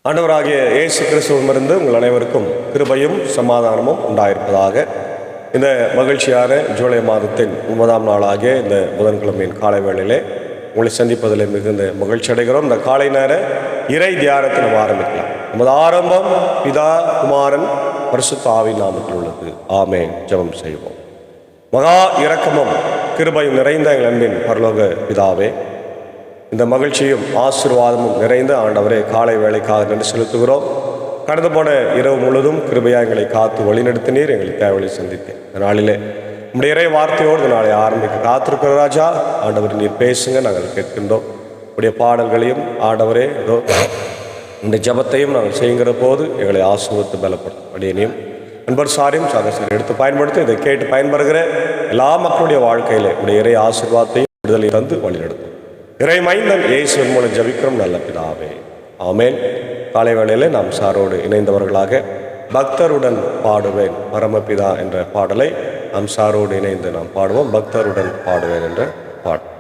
ஆண்டவராகிய இயேசு கிறிஸ்துவிடமிருந்து உங்கள் அனைவருக்கும் கிருபையும் சமாதானமும் உண்டாயிருப்பதாக. இந்த மகிழ்ச்சியான ஜூலை மாதத்தின் 9ஆம் நாளாகிய இந்த புதன்கிழமையின் காலை வேளையிலே உங்களை சந்திப்பதில் மிகுந்த மகிழ்ச்சி அடைகிறோம். இந்த காலை நேர இறை தியானத்தை நம்ம ஆரம்பிக்கலாம். நமது ஆரம்பம் பிதா, குமாரன், பரிசுத்த ஆவியின் நாமத்தில் உள்ளது. ஆமென். ஜெபம் செய்வோம். மகா இரக்கமும் கிருபையும் நிறைந்த எங்கள் அன்பின் பரலோக பிதாவே, இந்த மகிழ்ச்சியும் ஆசீர்வாதமும் நிறைந்த ஆண்டவரே, காலை வேளைக்காக நன்றி செலுத்துகிறோம். கடந்து போன இரவு முழுவதும் கிருபையாக எங்களை காத்து வழிநடத்தினீர். எங்களை தேவையை சந்தித்தேன். இந்த நாளிலே நம்முடைய இறை வார்த்தையோடு இந்த நாளை ஆரம்பிக்க காத்திருக்கிற ராஜா, ஆண்டவர் நீர் பேசுங்க, நாங்கள் கேட்கின்றோம். உடைய பாடல்களையும் ஆண்டவரே ஏதோ இந்த ஜபத்தையும் நாங்கள் செய்கிற போது எங்களை ஆசீர்வதித்து பலப்படுத்தும். அடியனையும் அன்பர் சாரியும் சகசரி எடுத்து பயன்படுத்தி இதை கேட்டு பயன்படுகிற எல்லா மக்களுடைய வாழ்க்கையிலே உடைய இறை ஆசீர்வாதத்தையும் விடுதலை தந்து வழிநடத்தும். இறை மைந்தன் இயேசுவின் மூலம் ஜபிக்கிறோம் நல்ல பிதாவே. ஆமென். காலை வேளையிலே நாம் சாரோடு இணைந்தவர்களாக பக்தருடன் பாடுவேன் பரமபிதா என்ற பாடலை நாம் சாரோடு இணைந்து நாம் பாடுவோம். பக்தருடன் பாடுவேன் என்ற பாடல்.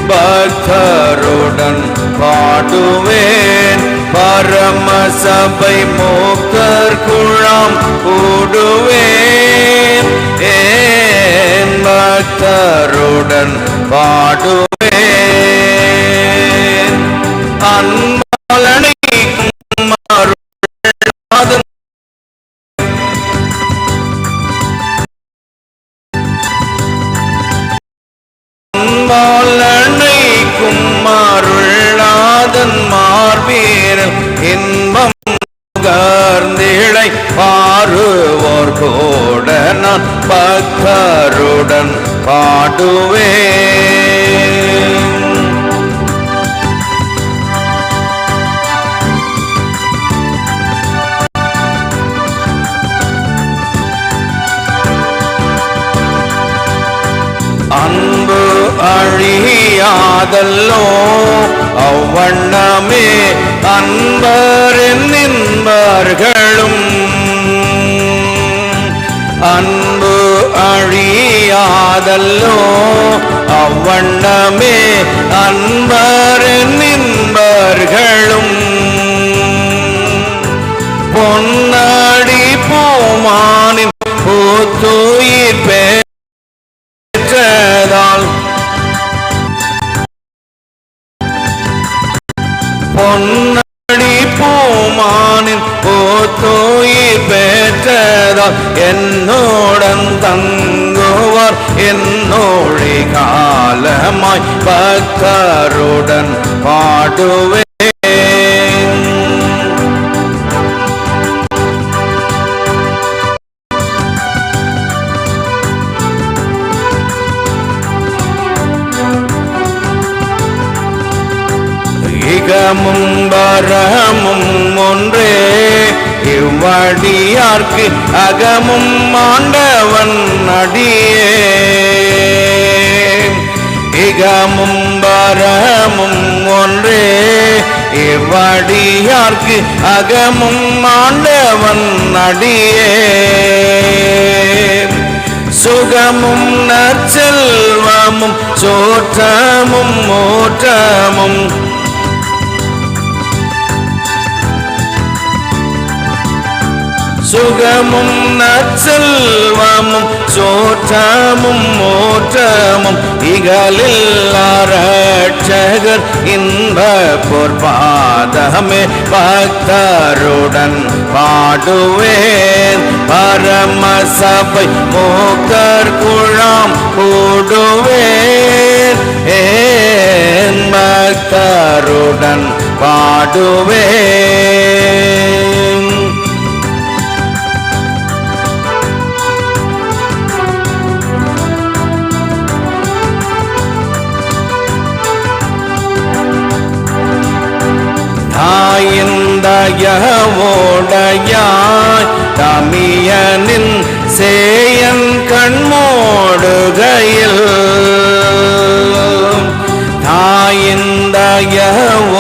பக்தருடன் பாடுவேன் பரம சபை மூக்கர் குழாம் கூடுவேன். ஏன் பக்தருடன் பாடுவேன் அன்பாலனை அருளாதன் மார்பீரல் இன்பம் கர்ந்திழை பாருவோர் கூட நான் பக்தருடன் பாடுவேன். அன்பு அழியாதல்லோ அவ்வண்ணமே அன்பரின் நின்பர்களும். அன்பு அழியாதல்லோ அவ்வண்ணமே அன்பரின் நின்பர்களும். பொன்னடி பூமானின் பூத்துயிர் பெற்றதால் பொன்னடி பூமானின் பூத்துயிர் பெற்றதால் என்னுடன் தங்குவார் என்னோழி காலமாய் பக்தருடன் பாடுவேன். இகமும் வரமும் ஒன்றே இவ்வடியார்க்கு அகமும் ஆண்டவன் அடியே. இகமும் வரமும் ஒன்றே இவ்வடியார்க்கு அகமும் ஆண்டவன் அடியே. சுகமும் நற்செல்வமும் சோற்றமும் மோற்றமும் சுகமும் நற்செல்வமும் சோற்றமும் மோற்றமும் இகலில் ரட்சகர் இன்ப பொற்பாதமே பக்தருடன் பாடுவேன் பரம சபை மூக்கர் குழாம் கூடுவேன். ஏன் பக்தருடன் பாடுவேன். ஓடையாய் தமியனின் சேயன் கண்மோடுகையில் தாயிந்தய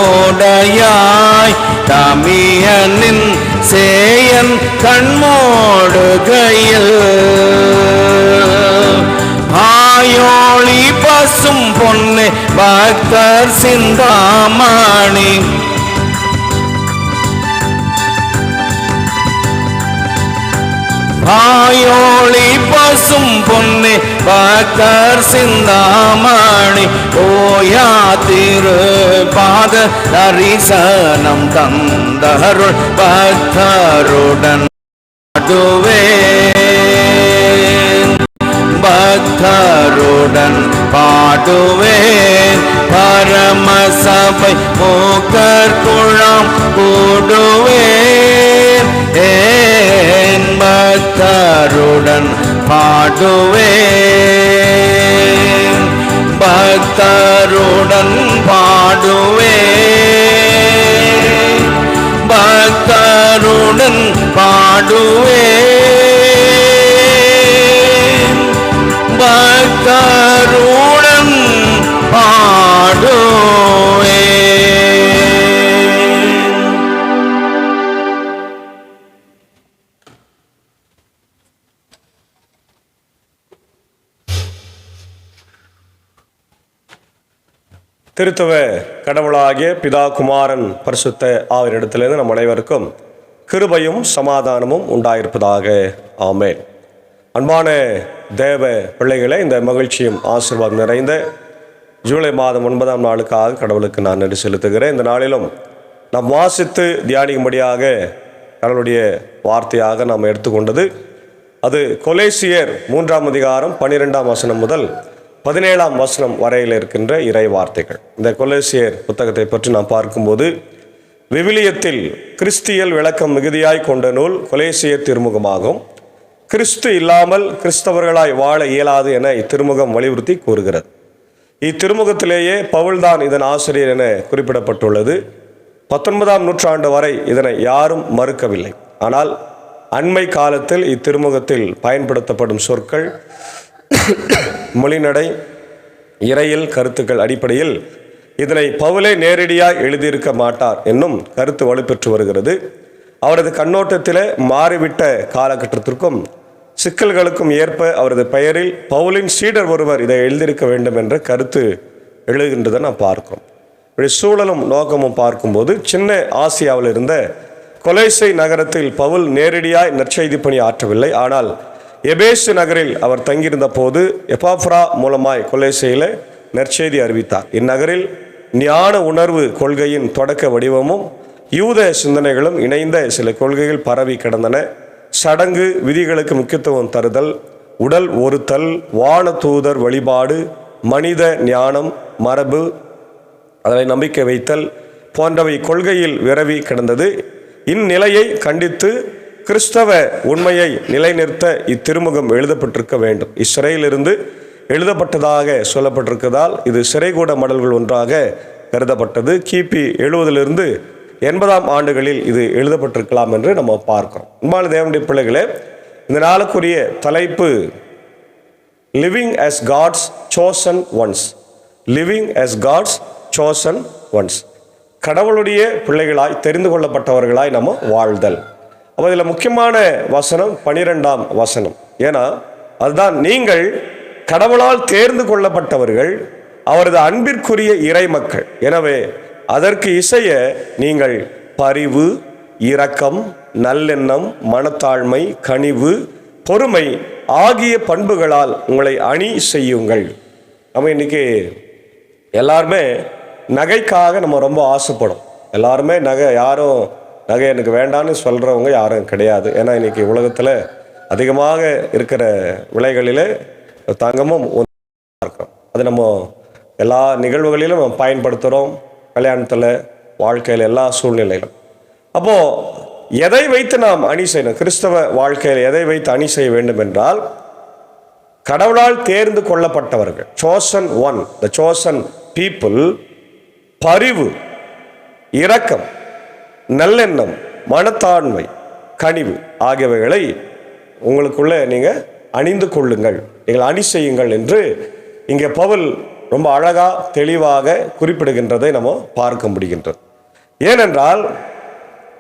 ஓடையாய் தமியனின் சேயன் கண்மோடுகையில் ஆயோளி பசும் பொன்னு பக்தர் சிந்தாமணி ஆயோளி பசும் பொன்னு பக்தர் சிந்தாமணி ஓயா திரு பாத தரிசனம் தந்தருள் பக்தருடன் பாடுவேன் பக்தருடன் பாடுவேன் பரமசபை மூக்கர் குழாம் கூடுவேன் பக்தருடன் பாடுவேன் பக்தருடன் பாடுவேன் பக்தருடன் பாடுவேன் பக்தருடன் பாடுவேன். திருத்துவ கடவுளாகிய பிதா குமாரன் பரிசுத்த ஆவினிடத்திலிருந்து நம் அனைவருக்கும் கிருபையும் சமாதானமும் உண்டாயிருப்பதாக. ஆமென். அன்பான தேவ பிள்ளைகளை, இந்த மகிழ்ச்சியும் ஆசீர்வாதம் நிறைந்த ஜூலை மாதம் 9ஆம் நாளுக்காக கடவுளுக்கு நான் நன்றி செலுத்துகிறேன். இந்த நாளிலும் நாம் வாசித்து தியானிக்கும்படியாக கடவுளுடைய வார்த்தையாக நாம் எடுத்துக்கொண்டது அது கொலேசியர் 3ஆம் அதிகாரம் 12ஆம் வசனம் முதல் 17ஆம் வசனம் வரையில் இருக்கின்ற இறை வார்த்தைகள். இந்த கொலேசியர் புத்தகத்தை பற்றி நாம் பார்க்கும்போது விவிலியத்தில் கிறிஸ்தியல் விளக்கம் மிகுதியாய் கொண்ட நூல் கொலேசியர் திருமுகமாகும். கிறிஸ்து இல்லாமல் கிறிஸ்தவர்களாய் வாழ இயலாது என இத்திருமுகம் வலியுறுத்தி கூறுகிறது. இத்திருமுகத்திலேயே பவுல்தான் இதன் ஆசிரியர் என குறிப்பிடப்பட்டுள்ளது. 19ஆம் நூற்றாண்டு வரை இதனை யாரும் மறுக்கவில்லை. ஆனால் அண்மை காலத்தில் இத்திருமுகத்தில் பயன்படுத்தப்படும் சொற்கள், மொழிநடை, இறையில் கருத்துக்கள் அடிப்படையில் இதனை பவுலே நேரடியாக எழுதியிருக்க மாட்டார் என்னும் கருத்து வலுப்பெற்று வருகிறது. அவரது கண்ணோட்டத்திலே மாறிவிட்ட காலகட்டத்திற்கும் சிக்கல்களுக்கும் ஏற்ப அவரது பெயரில் பவுலின் சீடர் ஒருவர் இதை எழுதியிருக்க வேண்டும் என்ற கருத்து எழுகின்றதை நாம் பார்க்கிறோம். சூழலும் நோக்கமும் பார்க்கும்போது சின்ன ஆசியாவில் இருந்த கொலேசை நகரத்தில் பவுல் நேரடியாய் நற்செய்தி பணி ஆற்றவில்லை. ஆனால் எபேசு நகரில் அவர் தங்கியிருந்த போது எபாப்ரா மூலமாய் கொலேசையில் நற்செய்தி அறிவித்தார். இந்நகரில் ஞான உணர்வு கொள்கையின் தொடக்க வடிவமும் யூத சிந்தனைகளும் இணைந்த சில கொள்கைகள் பரவி கிடந்தன. சடங்கு விதிகளுக்கு முக்கியத்துவம் தருதல், உடல் ஒருத்தல், வான தூதர் வழிபாடு, மனித ஞானம், மரபு, அதனை நம்பிக்கை வைத்தல் போன்றவை கொள்கையில் விரவி கிடந்தது. இந்நிலையை கண்டித்து கிறிஸ்தவ உண்மையை நிலைநிறுத்த இத்திருமுகம் எழுதப்பட்டிருக்க வேண்டும். இச்சிறையிலிருந்து எழுதப்பட்டதாக சொல்லப்பட்டிருக்கிறதால் இது சிறைகூட மடல்கள் ஒன்றாக கருதப்பட்டது. கிபி 70 80ஆம் ஆண்டுகளில் இது எழுதப்பட்டிருக்கலாம் என்று நம்ம பார்க்கிறோம். அன்பான தேவனுடைய பிள்ளைகளே, இந்த நாளுக்குரிய தலைப்பு living as God's chosen ones. Living as God's chosen ones. கடவுளுடைய பிள்ளைகளாய் தெரிந்து கொள்ளப்பட்டவர்களாய் நம்ம வாழ்தல். அப்போ இதில் முக்கியமான வசனம் 12ஆம் வசனம். ஏன்னா அதுதான் நீங்கள் கடவுளால் தேர்ந்து கொள்ளப்பட்டவர்கள், அவரது அன்பிற்குரிய இறை மக்கள். எனவே அதற்கு இசைய நீங்கள் பரிவு, இரக்கம், நல்லெண்ணம், மனத்தாழ்மை, கனிவு, பொறுமை ஆகிய பண்புகளால் உங்களை அணி செய்யுங்கள். நம்ம இன்னைக்கு எல்லாருமே நகைக்காக நம்ம ரொம்ப ஆசைப்படும். எல்லாருமே யாரும் நகை எனக்கு வேண்டான்னு சொல்கிறவங்க யாரும் கிடையாது. ஏன்னா இன்னைக்கு உலகத்தில் அதிகமாக இருக்கிற விலைகளிலே தங்கமும் இருக்கிறோம். அது நம்ம எல்லா நிகழ்வுகளிலும் நம்ம பயன்படுத்துகிறோம், கல்யாணத்தில், வாழ்க்கையில், எல்லா சூழ்நிலையிலும். அப்போது எதை வைத்து நாம் அணி செய்யணும்? கிறிஸ்தவ வாழ்க்கையில் எதை வைத்து அணி செய்ய வேண்டும் என்றால், கடவுளால் தேர்ந்து கொள்ளப்பட்டவர்கள், chosen one, the chosen people, பரிவு, இரக்கம், நல்லெண்ணம், மனத்தாண்மை, கனிவு ஆகியவைகளை உங்களுக்குள்ள நீங்கள் அணிந்து கொள்ளுங்கள், நீங்கள் அணி செய்யுங்கள் என்று இங்கே பவுல் ரொம்ப அழகா தெளிவாக குறிப்பிடுகின்றதை நம்ம பார்க்க முடிகின்றது. ஏனென்றால்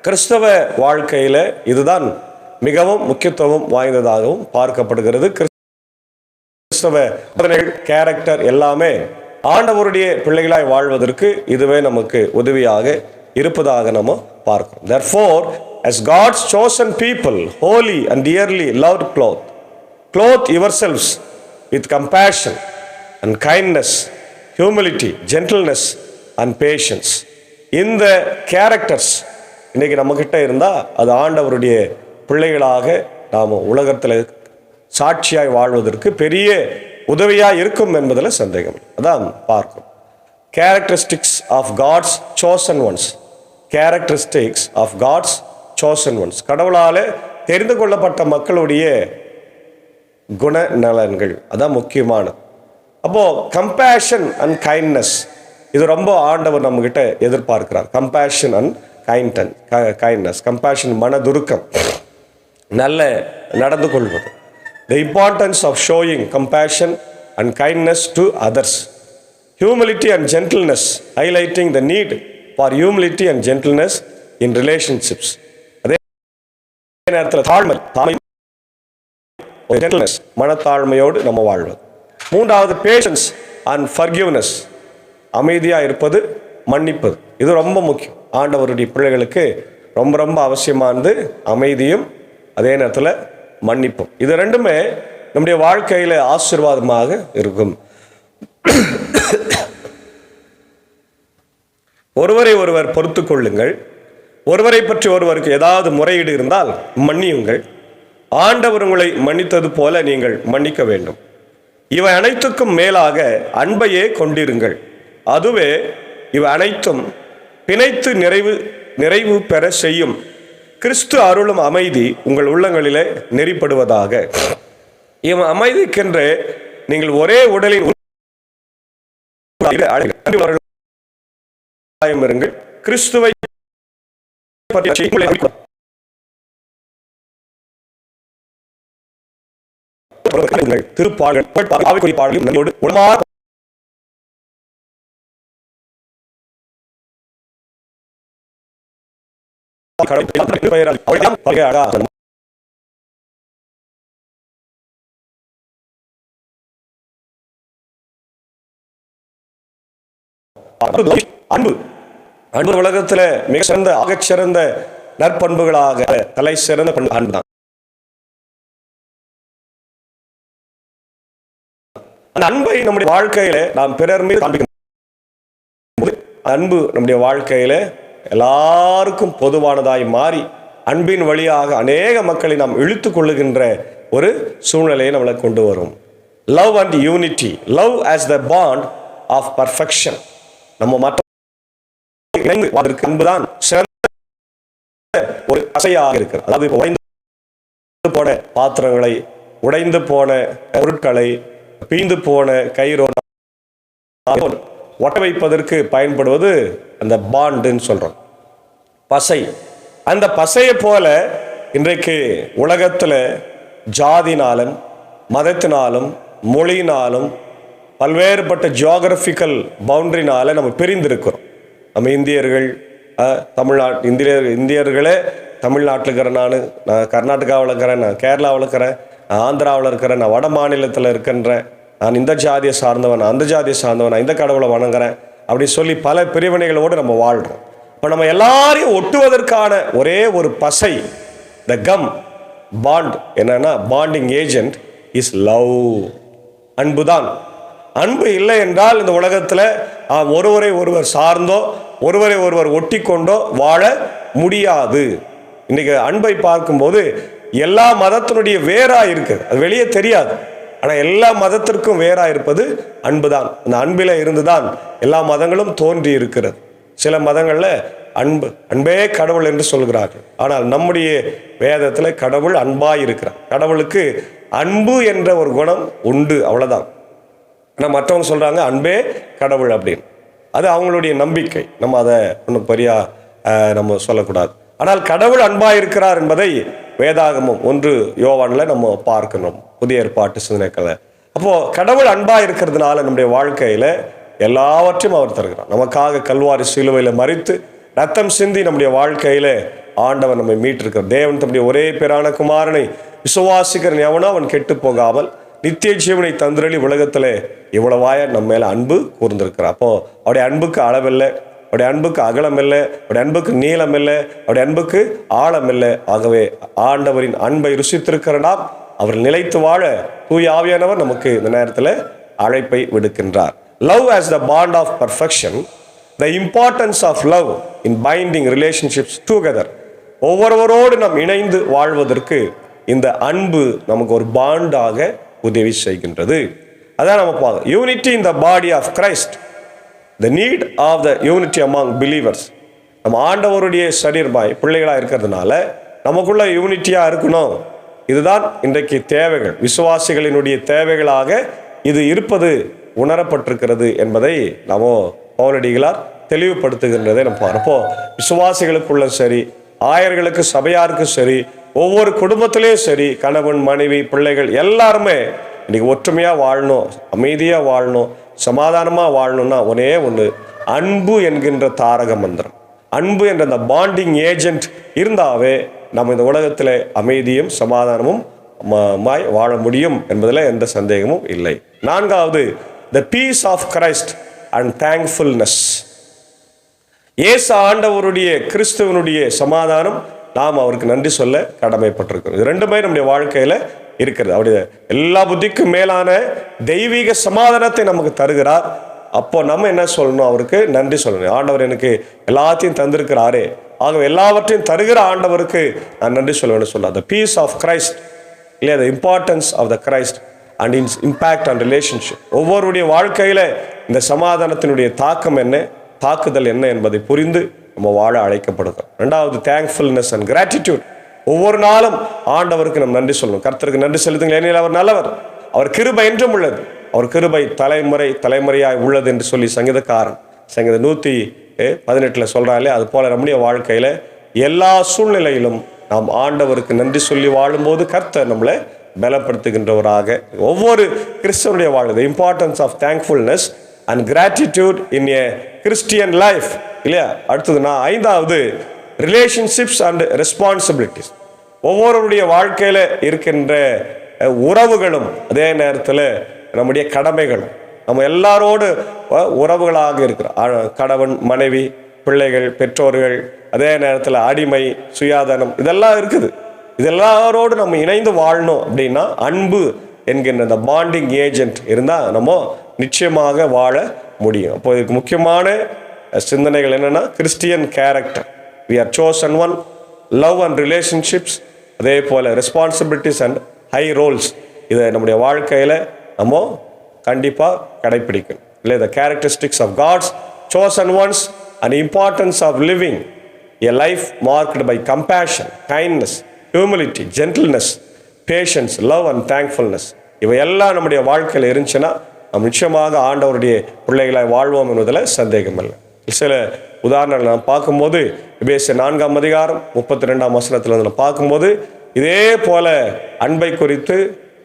கிறிஸ்தவ வாழ்க்கையில் இதுதான் மிகவும் முக்கியத்துவம் வாய்ந்ததாகவும் பார்க்கப்படுகிறது. கிறிஸ்தவ கேரக்டர் எல்லாமே ஆண்டவருடைய பிள்ளைகளாய் வாழ்வதற்கு இதுவே நமக்கு உதவியாக இருப்பதாக நம்ம பார்க்கிறோம். Therefore, as God's chosen people, holy and dearly loved, clothe yourselves with compassion and kindness, humility, gentleness and patience. இந்த கேரக்டர்ஸ் இன்னைக்கு நம்மக்கிட்ட இருந்தால் அது ஆண்டவருடைய பிள்ளைகளாக நாம் உலகத்தில் சாட்சியாய் வாழ்வதற்கு பெரிய உதவியாக இருக்கும் என்பதில் சந்தேகம். அதான் பார்க்கும். Characteristics of God's chosen ones. Characteristics of God's chosen ones. கடவுளால் தெரிந்து கொள்ளப்பட்ட மக்களுடைய குணநலன்கள் அதான் முக்கியமானது. அப்போது கம்பேஷன் அண்ட் கைண்ட்னஸ் இது ரொம்ப ஆண்டவர் நம்மகிட்ட எதிர்பார்க்கிறார். Compassion and kindness. கம்பேஷன் மனதுருக்கம், நல்ல நடந்து கொள்வது. The importance of showing compassion and kindness to others. Humility and gentleness, highlighting the need for humility and gentleness in relationships. அதே நேரத்தில் தாழ்மை, gentleness, மனத்தாழ்மையோடு நம்ம வாழ்வது. மூன்றாவது பேஷன்ஸ் அண்ட் ஃபர்கிவ்னஸ், அமைதியாக இருப்பது, மன்னிப்பது. இது ரொம்ப முக்கியம். ஆண்டவருடைய பிள்ளைகளுக்கு ரொம்ப ரொம்ப அவசியமானது அமைதியும் அதே நேரத்தில் மன்னிப்பும். இது ரெண்டுமே நம்முடைய வாழ்க்கையில் ஆசீர்வாதமாக இருக்கும். ஒருவரை ஒருவர் பொறுத்து கொள்ளுங்கள். ஒருவரை பற்றி ஒருவருக்கு ஏதாவது முறையீடு இருந்தால் மன்னியுங்கள். ஆண்டவர் உங்களை மன்னித்தது போல நீங்கள் மன்னிக்க வேண்டும். இவை அனைத்துக்கும் மேலாக அன்பையே கொண்டிருங்கள். அதுவே இவை அனைத்தும் பிணைத்து நிறைவு பெற செய்யும். கிறிஸ்து அருளும் அமைதி உங்கள் உள்ளங்களிலே நெறிப்படுவதாக. இவன் அமைதிக்கென்று நீங்கள் ஒரே உடலின் இருங்கள். கிறிஸ்துவை திருப்பாடல் அன்பு அன்பு உலகத்தில் மிக சிறந்த ஆகச் சிறந்த நற்பண்புகளாக தலை சிறந்த பண்பு அன்பு தான். அந்த அன்பை நம்முடைய வாழ்க்கையில நாம் பிறர் மீது காண்பிக்கும் போது அன்பு நம்முடைய வாழ்க்கையில எல்லாருக்கும் பொதுவானதாய் மாறி அன்பின் வழியாக அநேக மக்களை நாம் இழுத்து கொள்ளுகின்ற ஒரு சூழ்நிலையை நம்மளை கொண்டு வரும். Love and unity. Love as the bond of perfection. நம்ம மற்ற அன்புதான் சிறந்த ஒரு அசையாக இருக்கிறது. அதாவது உடைந்து போன பாத்திரங்களை, உடைந்து போன பொருட்களை, பீந்து போன கயிறோ ஒட்ட வைப்பதற்கு பயன்படுவது அந்த பாண்டுன்னு சொல்றோம், பசை. அந்த பசையை போல இன்றைக்கு உலகத்தில் ஜாதினாலும் மதத்தினாலும் மொழியினாலும் பல்வேறுபட்ட ஜியோகிராபிக்கல் பவுண்டரினால நம்ம பிரிந்திருக்கிறோம். நம்ம இந்தியர்கள் இந்தியர்களே தமிழ்நாட்டில் இருக்கிறேன், நான் கர்நாடகாவில் இருக்கிறேன், நான் கேரளாவில் இருக்கிறேன், நான் ஆந்திராவில் இருக்கிறேன், நான் வட மாநிலத்தில் இருக்கின்றேன், நான் இந்த ஜாதியை சார்ந்தவன், அந்த ஜாதியை சார்ந்தவன், நான் இந்த கடவுளை வணங்குறேன் அப்படி சொல்லி பல பிரிவினைகளோடு நம்ம வாழ்கிறோம். இப்போ நம்ம எல்லாரையும் ஒட்டுவதற்கான ஒரே ஒரு பசை, த கம் பாண்ட் என்னன்னா, பாண்டிங் ஏஜென்ட் இஸ் லவ், அன்புதான். அன்பு இல்லை என்றால் இந்த உலகத்தில் ஒருவரை ஒருவர் சார்ந்தோ ஒருவரை ஒருவர் ஒட்டி கொண்டோ வாழ முடியாது. இன்னைக்கு அன்பை பார்க்கும்போது எல்லா மதத்தினுடைய வேறாக இருக்குது, அது வெளியே தெரியாது. ஆனால் எல்லா மதத்திற்கும் வேறாக இருப்பது அன்பு தான். அந்த அன்பில் இருந்து தான் எல்லா மதங்களும் தோன்றி இருக்கிறது. சில மதங்களில் அன்பே கடவுள் என்று சொல்கிறார்கள். ஆனால் நம்முடைய வேதத்தில் கடவுள் அன்பாய் இருக்கிறார். கடவுளுக்கு அன்பு என்ற ஒரு குணம் உண்டு, அவ்வளோதான். ஆனால் மற்றவங்க சொல்கிறாங்க அன்பே கடவுள் அப்படின்னு. அது அவங்களுடைய நம்பிக்கை. நம்ம அதை ஒன்றும் பெரிய நம்ம சொல்லக்கூடாது. ஆனால் கடவுள் அன்பாக இருக்கிறார் என்பதை வேதாகமம் 1 யோவான்ல நம்ம பார்க்கணும், புதிய ஏற்பாட்டு சிந்தனைகளை. அப்போ கடவுள் அன்பா இருக்கிறதுனால நம்முடைய வாழ்க்கையில எல்லாவற்றையும் அவர் தருகிறார். நமக்காக கல்வாரி சிலுவையில மரித்து ரத்தம் சிந்தி நம்முடைய வாழ்க்கையில ஆண்டவர் நம்மை மீட்டிருக்கிறார். தேவன் தம்முடைய ஒரே பேரான குமாரனை விசுவாசிக்கிறன் எவனோ அவன் கெட்டு போகாமல் நித்திய ஜீவனை தந்திரளி உலகத்திலே இவ்வளவாய நம்ம மேல அன்பு கூர்ந்திருக்கிறார். அப்போ அவருடைய அன்புக்கு அளவில்லை, அவருடைய அன்புக்கு அகலம் இல்லை, அவருடைய அன்புக்கு நீளம் இல்லை, அவருடைய அன்புக்கு ஆழம் இல்லை. ஆகவே ஆண்டவரின் அன்பை ருசித்திருக்கிற நாம் அவர் நிலைத்து வாழ தூய ஆவியானவர் நமக்கு இந்த நேரத்தில் அழைப்பை விடுக்கின்றார். Love as the bond of perfection, the importance of love in binding relationships together. ஒவ்வொருவரோடு நாம் இணைந்து வாழ்வதற்கு இந்த அன்பு நமக்கு ஒரு பாண்டாக உதவி செய்கின்றது. அதான் நம்ம பார்க்கணும். Unity in the body of Christ, the need of the unity among believers. நம்ம ஆண்டவருடைய சரீரமாய் பிள்ளைகளாக இருக்கிறதுனால நமக்குள்ள யூனிட்டியாக இருக்கணும். இதுதான் இன்றைக்கு தேவைகள், விசுவாசிகளினுடைய தேவைகளாக இது இருப்பது உணரப்பட்டிருக்கிறது என்பதை நம்ம பவுலடிகளார் தெளிவுபடுத்துகின்றதை நம்ம பார்ப்போ. விசுவாசிகளுக்குள்ள சரி, ஆயர்களுக்கு சபையாருக்கு சரி, ஒவ்வொரு குடும்பத்திலேயும் சரி, கணவன் மனைவி பிள்ளைகள் எல்லாருமே இன்னைக்கு ஒற்றுமையாக வாழணும், அமைதியாக வாழணும், சமாதானமாக வாழணும்னா ஒரே ஒன்று, அன்பு என்கின்ற தாரக மந்திரம், அன்பு என்ற அந்த பாண்டிங் ஏஜென்ட் இருந்தாவே நம்ம இந்த உலகத்தில் அமைதியும் சமாதானமும் வாழ முடியும் என்பதில் எந்த சந்தேகமும் இல்லை. 4வது, the peace of Christ and thankfulness. இயேசு ஆண்டவருடைய கிறிஸ்துவனுடைய சமாதானம், நாம் அவருக்கு நன்றி சொல்ல கடமைப்பட்டிருக்கிறோம். இது ரெண்டுமே நம்முடைய வாழ்க்கையில் இருக்கிறது. அவருடைய எல்லா புத்திக்கும் மேலான தெய்வீக சமாதானத்தை நமக்கு தருகிறார். அப்போ நம்ம என்ன சொல்லணும்? அவருக்கு நன்றி சொல்லணும். ஆண்டவர் எனக்கு எல்லாத்தையும் தந்திருக்கிறாரே, ஆகவே எல்லாவற்றையும் தருகிற ஆண்டவருக்கு நான் நன்றி சொல்லுவேன்னு சொல்லலாம். த பீஸ் ஆஃப் கிரைஸ்ட் இல்லையா, the importance of the Christ and its impact on relationship. ஒவ்வொருடைய வாழ்க்கையில் இந்த சமாதானத்தினுடைய தாக்கம் என்ன, தாக்குதல் என்ன என்பதை புரிந்து நம்ம வாழ அழைக்கப்படுகிறோம். 2வது, தேங்க்ஃபுல்னஸ் அண்ட் கிராட்டிடியூட். ஒவ்வொரு நாளும் ஆண்டவருக்கு நம்ம நன்றி சொல்லணும். கர்த்தருக்கு நன்றி செலுத்துங்கள், ஏனெனில் அவர் நல்லவர், அவர் கிருபை என்றும் உள்ளது, அவர் கிருபை தலைமுறையாய் உள்ளது என்று சொல்லி சங்கீதக்காரன் சங்கீதம் 118 சொல்றாலே, அது போல நம்முடைய வாழ்க்கையில எல்லா சூழ்நிலையிலும் நாம் ஆண்டவருக்கு நன்றி சொல்லி வாழும்போது கர்த்தர் நம்மளை பலப்படுத்துகின்றவராக. ஒவ்வொரு கிறிஸ்தவனுடைய வாழ்க்கை importance of thankfulness and gratitude in a Christian life இல்லையா. அடுத்ததுன்னா 5வது, ரிலேஷன்ஷிப்ஸ் அண்ட் ரெஸ்பான்சிபிலிட்டிஸ். ஒவ்வொருடைய வாழ்க்கையில இருக்கின்ற உறவுகளும் அதே நேரத்தில் நம்முடைய கடமைகள். நம்ம எல்லாரோடு உறவுகளாக இருக்கிறோம். கணவன் மனைவி பிள்ளைகள் பெற்றோர்கள், அதே நேரத்தில் அடிமை சுயாதனம், இதெல்லாம் இருக்குது. இதெல்லாரோடு நம்ம இணைந்து வாழணும் அப்படின்னா அன்பு என்கின்ற இந்த பாண்டிங் ஏஜென்ட் இருந்தால் நம்ம நிச்சயமாக வாழ முடியும். அப்போ இதுக்கு முக்கியமான சிந்தனைகள் என்னன்னா, Christian character, we are chosen one, love and relationships, அதே போல ரெஸ்பான்சிபிலிட்டிஸ் அண்ட் ஹை ரோல்ஸ். இதை நம்முடைய வாழ்க்கையில் நம்ம கண்டிப்பாக கடைப்பிடிக்கணும் இல்லை. The characteristics of God's chosen ones and importance of living a life marked by compassion, kindness, humility, gentleness, patience, love and thankfulness. இவையெல்லாம் நம்முடைய வாழ்க்கையில் இருந்துச்சுன்னா நம்ம நிச்சயமாக ஆண்டவருடைய பிள்ளைகளாய் வாழ்வோம் என்பதில் சந்தேகம் இல்லை. சில உதாரணங்கள் நாம் பார்க்கும்போது எபேசியர் 4ஆம் அதிகாரம் 32ஆம் வசனத்தில் நம்ம பார்க்கும்போது இதே போல அன்பை குறித்து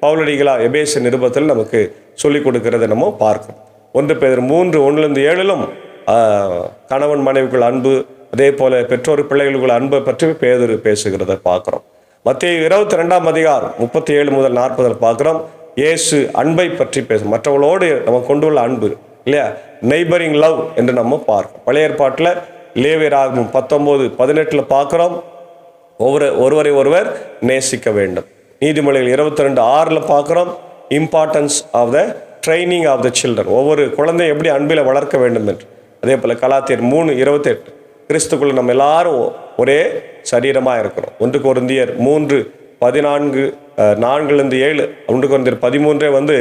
பவுலடிகளார் எபேசியர் நிருபத்தில் நமக்கு சொல்லிக் கொடுக்கிறத நம்ம பார்க்கிறோம். 1 பேதுரு 3:1-7 கணவன் மனைவிக்குள் அன்பு, அதே போல பெற்றோர் பிள்ளைகளுக்குள்ள அன்பை பற்றி பேதுரு பேசுகிறத பார்க்கிறோம். மத்தேயு 22ஆம் அதிகாரம் 37-40 பார்க்கிறோம். இயேசு அன்பை பற்றி பேசும், மற்றவங்களோடு நம்ம கொண்டுள்ள அன்பு இல்லையா, நெய்பரிங் லவ் என்று நம்ம பார்க்கிறோம். பழைய ஏற்பாட்டில் லேவியராகமம் 19:18 பார்க்கிறோம், ஒருவரை ஒருவர் நேசிக்க வேண்டும். நீதிமொழிகள் 22:6 பார்க்கிறோம், importance of the training of the children, ஒவ்வொரு குழந்தையை எப்படி அன்பில் வளர்க்க வேண்டும் என்று. அதே போல் கலாத்தியர் 3:28 கிறிஸ்துக்குள்ள நம்ம எல்லாரும் ஒரே சரீரமாக இருக்கிறோம். 1 கொரிந்தியர் 3:14-7 1 கொரிந்தியர் 13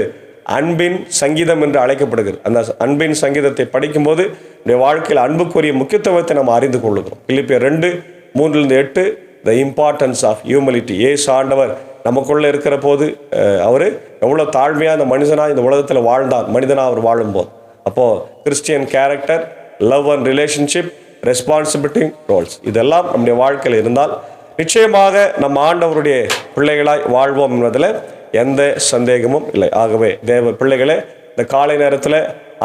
அன்பின் சங்கீதம் என்று அழைக்கப்படுகிறது. அந்த அன்பின் சங்கீதத்தை படிக்கும்போது நம்முடைய வாழ்க்கையில் அன்புக்குரிய முக்கியத்துவத்தை நம்ம அறிந்து கொள்ளுகிறோம். பிலிப்பியர் 2:3-8 த இம்பார்ட்டன்ஸ் ஆஃப் ஹியூமிலிட்டி. இயேசு ஆண்டவர் நமக்குள்ள இருக்கிற போது அவர் எவ்வளோ தாழ்மையாக அந்த மனிதனாக இந்த உலகத்தில் வாழ்ந்தார், மனிதனாக அவர் வாழும்போது. அப்போது Christian character, love and relationship, responsibility, roles இதெல்லாம் நம்முடைய வாழ்க்கையில் இருந்தால் நிச்சயமாக நம் ஆண்டவருடைய பிள்ளைகளாய் வாழ்வோம் என்பதில் எந்த சந்தேகமும் இல்லை. ஆகவே தேவ பிள்ளைகளே, இந்த காலை நேரத்தில்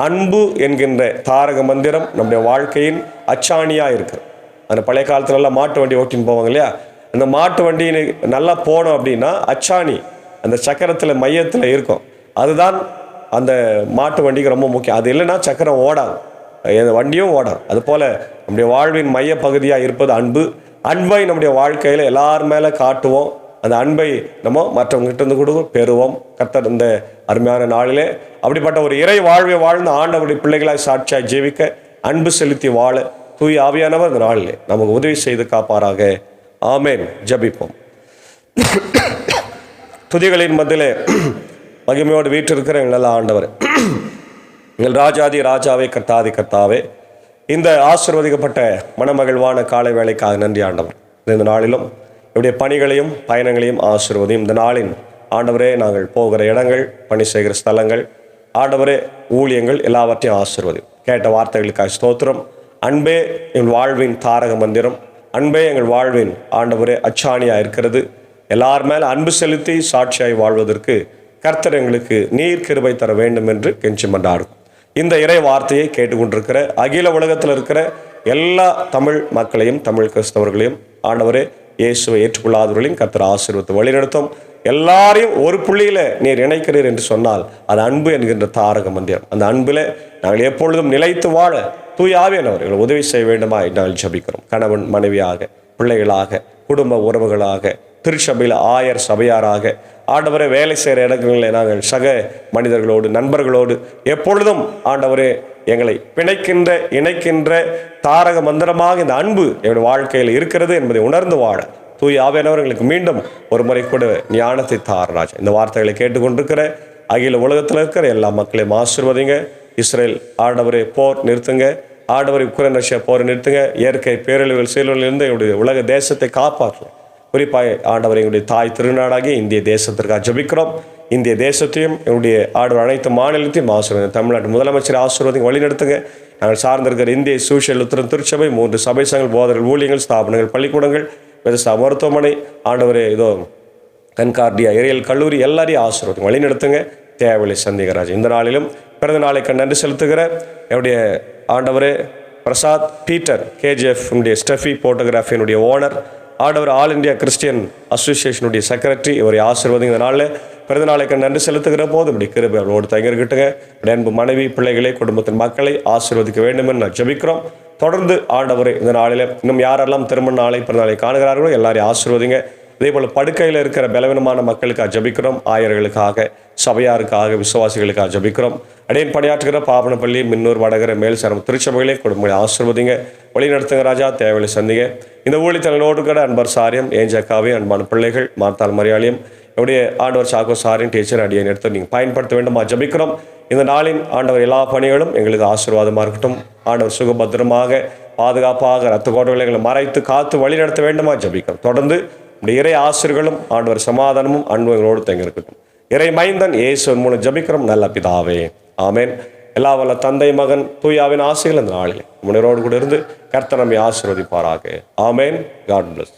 அன்பு என்கின்ற தாரக மந்திரம் நம்முடைய வாழ்க்கையின் அச்சாணியாக இருக்குது. அந்த பழைய காலத்துல எல்லாம் மாட்டு வண்டி ஓட்டின்னு போவாங்க இல்லையா, அந்த மாட்டு வண்டி நல்லா போனோம் அப்படின்னா அச்சாணி அந்த சக்கரத்தில் மையத்தில் இருக்கும். அதுதான் அந்த மாட்டு வண்டிக்கு ரொம்ப முக்கியம். அது இல்லைன்னா சக்கரம் ஓடாது, வண்டியும் ஓடாது. அதுபோல் நம்முடைய வாழ்வின் மைய பகுதியாக இருப்பது அன்பு. அன்பை நம்முடைய வாழ்க்கையில் எல்லார் மேலே காட்டுவோம். அந்த அன்பை நம்ம மற்றவங்ககிட்ட இருந்து கூட பெறுவோம். கர்த்தர் இந்த அருமையான நாளிலே அப்படிப்பட்ட ஒரு இறை வாழ்வை வாழ்ந்த ஆண்டவருடைய பிள்ளைகளாய் சாட்சியாய் ஜீவிக்க, அன்பு செலுத்தி வாழ தூய ஆவியானவர் இந்த நாளிலே நமக்கு உதவி செய்து காப்பாராக. ஆமேன். ஜெபிப்போம். துதிகளின் மத்தியிலே மகிமையோடு வீற்றிருக்கிற எங்கள் நல்ல ஆண்டவர், எங்கள் ராஜாதி ராஜாவே, கர்த்தாதி கர்த்தாவே, இந்த ஆசீர்வதிக்கப்பட்ட மனமகிழ்வான காலை வேளைக்காக நன்றி ஆண்டவர். இந்த நாளிலும் என்னுடைய பணிகளையும் பயணங்களையும் ஆசீர்வதியும். இந்த நாளின் ஆண்டவரே, நாங்கள் போகிற இடங்கள், பணி செய்கிற ஸ்தலங்கள், ஆண்டவரே ஊழியங்கள் எல்லாவற்றையும் ஆசீர்வதியும். கேட்ட வார்த்தைகளுக்காக ஸ்தோத்திரம். அன்பே எங்கள் வாழ்வின் தாரக மந்திரம், அன்பே எங்கள் வாழ்வின் ஆண்டவரே அச்சாணியாக இருக்கிறது. எல்லார் மேலே அன்பு செலுத்தி சாட்சியாய் வாழ்வதற்கு கர்த்தர் எங்களுக்கு நீர் கிருபை தர வேண்டும் என்று கெஞ்சி மன்றாடும். இந்த இறை வார்த்தையை கேட்டுக்கொண்டிருக்கிற அகில உலகத்தில் இருக்கிற எல்லா தமிழ் மக்களையும், தமிழ் கிறிஸ்தவர்களையும் ஆண்டவரே இயேசுவை ஏற்றுக்கொள்ளாதவர்களையும் கர்த்தர் ஆசீர்வதித்து வழிநடத்தும். எல்லாரையும் ஒரு புள்ளியில் நீர் இணைக்கிறீர் என்று சொன்னால் அது அன்பு என்கின்ற தாரக மந்திரம். அந்த அன்பில் நாங்கள் எப்பொழுதும் நிலைத்து வாழ தூய ஆவியானவர்கள் உதவி செய்ய வேண்டுமா நாங்கள் ஜெபிக்கிறோம். கணவன் மனைவியாக, பிள்ளைகளாக, குடும்ப உறவுகளாக, திருச்சபையில் ஆயர் சபையாராக, ஆண்டவரே வேலை செய்கிற இடங்களில் நாங்கள் சக மனிதர்களோடு, நண்பர்களோடு எப்பொழுதும் ஆண்டவரே எங்களை பிணைக்கின்ற இணைக்கின்ற தாரக மந்திரமாக இந்த அன்பு எங்களுடைய வாழ்க்கையில் இருக்கிறது என்பதை உணர்ந்து வாழ தூய ஆவியானவர்களுக்கு மீண்டும் ஒரு முறை கூட ஞானத்தை தார் ராஜா. இந்த வார்த்தைகளை கேட்டுக்கொண்டிருக்கிற அகில உலகத்தில் இருக்கிற எல்லா மக்களையும் ஆசீர்வதிங்க. இஸ்ரேல் ஆண்டவரே போர் நிறுத்துங்க. ஆண்டவரை உக்ரைன் ரஷ்யா போரை நிறுத்துங்க. இயற்கை பேரழிவுகள் செயல்களிலிருந்து எங்களுடைய உலக தேசத்தை காப்பாற்று. குறிப்பாக ஆண்டவர் எங்களுடைய தாய் திருநாடாகி இந்திய தேசத்திற்காக ஜெபிக்கிறோம். இந்திய தேசத்தையும் எங்களுடைய ஆண்டவர் அனைத்து மாநிலத்தையும் ஆசீர்வதிங்க. தமிழ்நாட்டு முதலமைச்சர் ஆசீர்வதிங்க, வழிநடத்துங்க. நாங்கள் சார்ந்திருக்கிற இந்திய சுவிசேஷ லுத்தரன் திருச்சபை, 3 சபை சங்கங்கள், போதகர்கள், ஊழியங்கள், ஸ்தாபனங்கள், பள்ளிக்கூடங்கள், பெருசா மருத்துவமனை, ஆண்டவரே இதோ கண்கார்டியா எரியல் கல்லூரி எல்லாரையும் ஆசீர்வதிங்க, வழிநடத்துங்க. தேவையை சந்திகராஜ். இந்த நாளிலும் பிறந்த நாளைக்கு நன்றி செலுத்துகிற என்னுடைய ஆண்டவரே பிரசாத் பீட்டர் கேஜிஎஃப் ஸ்டெஃபி போட்டோகிராஃபியினுடைய ஓனர், ஆண்டவர் ஆல் இந்தியா கிறிஸ்டியன் அசோசியேஷனுடைய செக்ரட்டரி, இவரை ஆசீர்வதிங்க. இந்த நாளில் பிறந்த நாளைக்கு நன்றி செலுத்துகிற போது இப்படி கிருபை அவரோடு தங்கிருக்கிட்டுங்க. அன்பு மனைவி, பிள்ளைகளை, குடும்பத்தின் மக்களை ஆசீர்வதிக்க வேண்டும் என்று நான் ஜெபிக்கிறோம். தொடர்ந்து ஆண்டவரே இந்த நாளில் இன்னும் யாரெல்லாம் திருமண நாளை பிறந்த நாளை காணுகிறார்களோ எல்லாரையும் ஆசீர்வதிங்க. இதே போல் படுக்கையில் இருக்கிற பலவீனமான மக்களுக்காக ஜெபிக்கிறோம். ஆயர்களுக்காக, சபையாருக்காக, விசுவாசிகளுக்காக ஜெபிக்கிறோம். அடையன் பணியாற்றுகிற பாபனப்பள்ளி, மின்னூர், வடகர, மேல் சரம் திருச்சபைகளை குடும்பங்களை ஆசீர்வதிங்க, வழிநடத்துங்க ராஜா. தேவையை சந்திங்க. இந்த ஊழியத்தலோடு கூட அன்பர் சாரியம், ஏஞ்சக்காவே, அன்பான பிள்ளைகள், மார்த்தாள் மரியாளியம், என்னுடைய ஆண்டவர் சாக்கோ சாரின் டீச்சர் அடியை எடுத்து நீங்கள் பயன்படுத்த வேண்டுமா ஜெபிக்கிறோம். இந்த நாளின் ஆண்டவர் எல்லா பணிகளும் எங்களுக்கு ஆசீர்வாதமாக இருக்கட்டும். ஆண்டவர் சுகபத்திரமாக, பாதுகாப்பாக, ரத்த கோட்டைகளை எங்களை மறைத்து காத்து வழி நடத்த வேண்டுமா ஜெபிக்கிறோம். தொடர்ந்து இந்த இறை ஆசிரியர்களும் ஆண்டவர் சமாதானமும் அன்பு எங்களோடு தங்க இருக்கட்டும். இறை மைந்தன் இயேசுவின் மூலம் ஜெபிக்கிறோம் நல்ல பிதாவே, ஆமேன். எல்லா வல்ல தந்தை, மகன், தூயாவின் ஆசைகள் இந்த நாளில் முன்னரோடு கூட இருந்து கர்த்தர் நம்மை ஆசீர்வதிப்பாராக. ஆமேன். God plus.